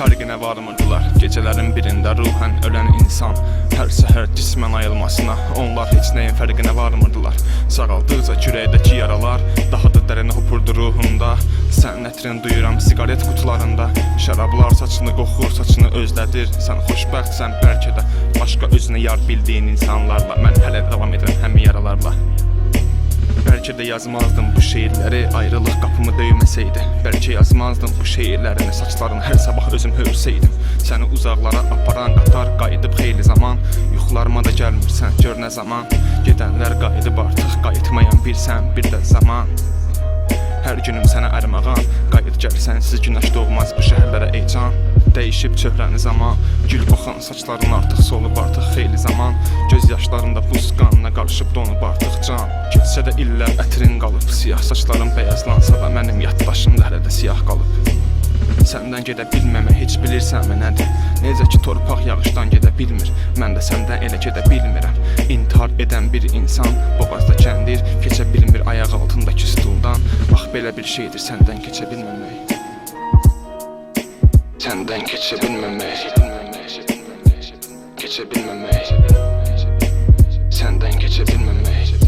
fərqinə varmırdılar. Gecələrin birində ruhən ölən insan hər səhər cismən ayılmasına onlar heç nəyin fərqinə varmırdılar. Sağaldıqca kürəkdəki yaralar daha da dərinə hopurdu ruhumda. Sənin ətrin duyuram siqaret qutularında. Şərablar saçını qoxur, saçını özlədir. Sən xoşbəxtsən bəlkə də başqa özünə yar bildiyin insanlarla. Mən hələ davam edirəm həmin yaralarla. Bəlkə də yazmazdım bu şeirləri ayrılıq qapımı döyməsəydi. Bəlkə yazmazdım bu şeirlərini saçlarını hər sabah özüm hörsəydim. Səni uzaqlara aparan qatar qayıdıb xeyli zaman. Yuxularıma da gəlmirsən gör nə zaman. Gedənlər qayıdıb artıq qayıtmayan bir sən bir də zaman. Hər günüm sənə ərmağan. Qayıt gəl sənsiz günəş doğmaz bu şəhərlərə ey can. Dəyişib çöhrəni zaman. Gül qoxan saçların artıq solub artıq xeyli zaman. Göz yaşlarında buz qanına qarışıb donub artıq can. Keçsə də illər ətrin qalıb. Siyah saçların bəyazlansa da mənim yaddaşımda hələ də siyah qalıb. Səndən gedə bilməmək heç bilirsənmi nədir? Necə ki torpaq yağışdan gedə bilmir. Mən də səndən elə gedə bilmirəm. İntihar edən bir insan boğazda kəndir keçə bilmir ayaq altındakı stuldan. Bax belə bir şeydir səndən keçə bilməmək. Səndən keçə bilməmək. Keçə bilməmək. Səndən keçə bilməmək.